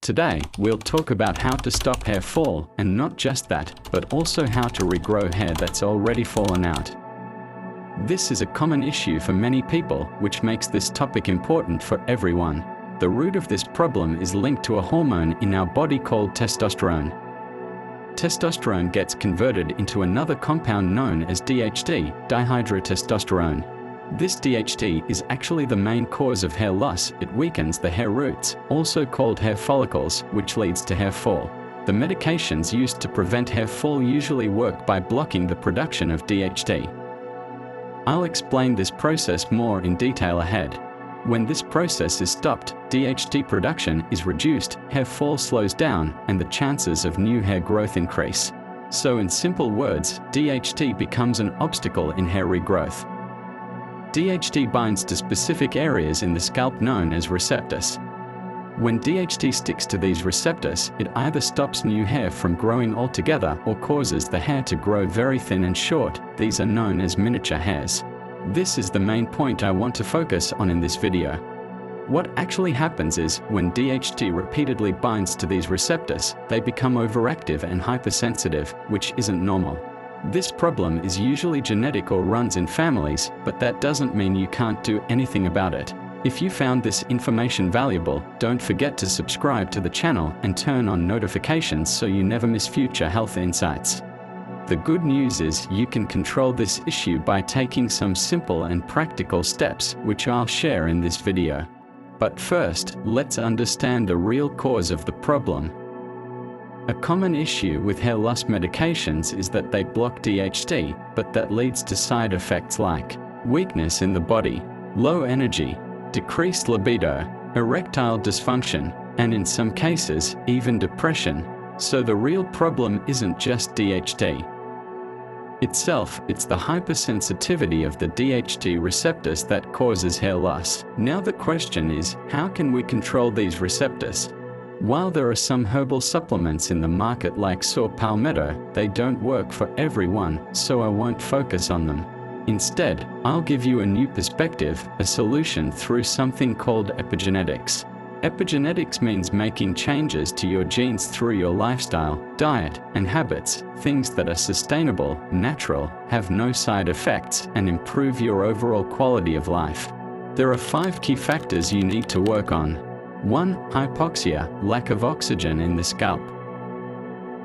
Today, we'll talk about how to stop hair fall, and not just that, but also how to regrow hair that's already fallen out. This is a common issue for many people, which makes this topic important for everyone. The root of this problem is linked to a hormone in our body called testosterone. Testosterone gets converted into another compound known as DHT, dihydrotestosterone. This DHT is actually the main cause of hair loss. It weakens the hair roots, also called hair follicles, which leads to hair fall. The medications used to prevent hair fall usually work by blocking the production of DHT. I'll explain this process more in detail ahead. When this process is stopped, DHT production is reduced, hair fall slows down, and the chances of new hair growth increase. So in simple words, DHT becomes an obstacle in hair regrowth. DHT binds to specific areas in the scalp known as receptors. When DHT sticks to these receptors, it either stops new hair from growing altogether or causes the hair to grow very thin and short. These are known as miniature hairs. This is the main point I want to focus on in this video. What actually happens is, when DHT repeatedly binds to these receptors, they become overactive and hypersensitive, which isn't normal. This problem is usually genetic or runs in families, but that doesn't mean you can't do anything about it. If you found this information valuable, don't forget to subscribe to the channel and turn on notifications so you never miss future health insights. The good news is you can control this issue by taking some simple and practical steps, which I'll share in this video. But first, let's understand the real cause of the problem. A common issue with hair loss medications is that they block DHT, but that leads to side effects like weakness in the body, low energy, decreased libido, erectile dysfunction, and in some cases, even depression. So the real problem isn't just DHT itself, it's the hypersensitivity of the DHT receptors that causes hair loss. Now the question is, how can we control these receptors? While there are some herbal supplements in the market like saw palmetto, they don't work for everyone, so I won't focus on them. Instead, I'll give you a new perspective, a solution through something called epigenetics. Epigenetics means making changes to your genes through your lifestyle, diet, and habits, things that are sustainable, natural, have no side effects, and improve your overall quality of life. There are 5 key factors you need to work on. 1. Hypoxia, lack of oxygen in the scalp.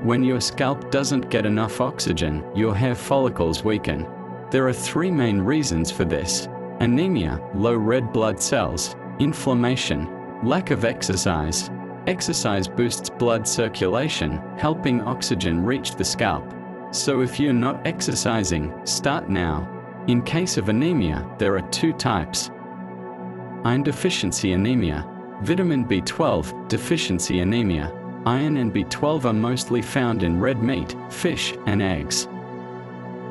When your scalp doesn't get enough oxygen, your hair follicles weaken. There are 3 main reasons for this: anemia, low red blood cells; inflammation; lack of exercise. Exercise boosts blood circulation, helping oxygen reach the scalp. So if you're not exercising, start now. In case of anemia, there are 2 types: iron deficiency anemia, vitamin B12 deficiency anemia. Iron and B12 are mostly found in red meat, fish, and eggs.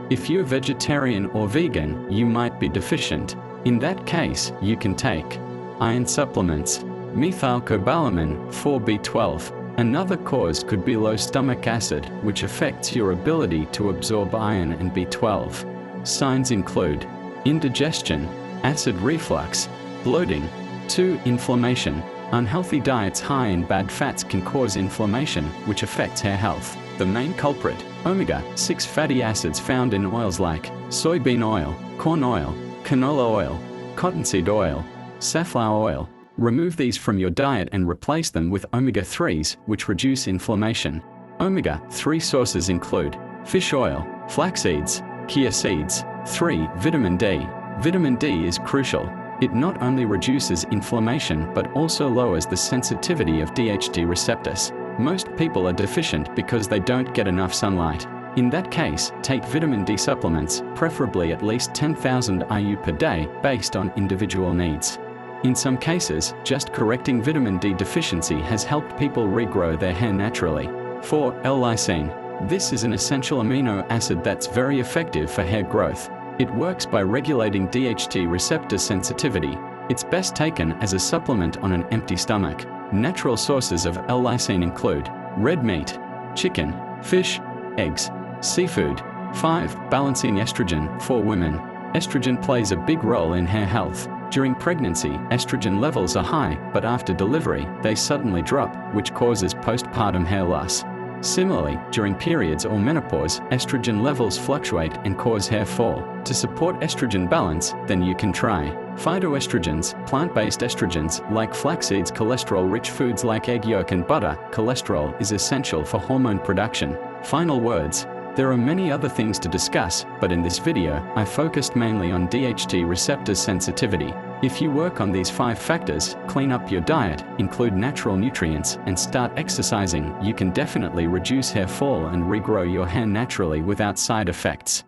If you're vegetarian or vegan, you might be deficient. In that case, you can take iron supplements. Methylcobalamin, 4B12. Another cause could be low stomach acid, which affects your ability to absorb iron and B12. Signs include indigestion, acid reflux, bloating. 2. Inflammation. Unhealthy diets high in bad fats can cause inflammation, which affects hair health. The main culprit, omega-6 fatty acids found in oils like soybean oil, corn oil, canola oil, cottonseed oil, safflower oil. Remove these from your diet and replace them with omega-3s, which reduce inflammation. Omega-3 sources include fish oil, flax seeds, chia seeds. 3. Vitamin D. Vitamin D is crucial. It not only reduces inflammation but also lowers the sensitivity of DHT receptors. Most people are deficient because they don't get enough sunlight. In that case, take vitamin D supplements, preferably at least 10,000 IU per day, based on individual needs. In some cases, just correcting vitamin D deficiency has helped people regrow their hair naturally. 4. L-Lysine. This is an essential amino acid that's very effective for hair growth. It works by regulating DHT receptor sensitivity. It's best taken as a supplement on an empty stomach. Natural sources of L-Lysine include red meat, chicken, fish, eggs, seafood. 5. Balancing estrogen for women. Estrogen plays a big role in hair health. During pregnancy, estrogen levels are high, but after delivery, they suddenly drop, which causes postpartum hair loss. Similarly, during periods or menopause, estrogen levels fluctuate and cause hair fall. To support estrogen balance, then you can try phytoestrogens, plant-based estrogens like flax seeds, cholesterol-rich foods like egg yolk and butter. Cholesterol is essential for hormone production. Final words. There are many other things to discuss, but in this video, I focused mainly on DHT receptor sensitivity. If you work on these 5 factors, clean up your diet, include natural nutrients, and start exercising, you can definitely reduce hair fall and regrow your hair naturally without side effects.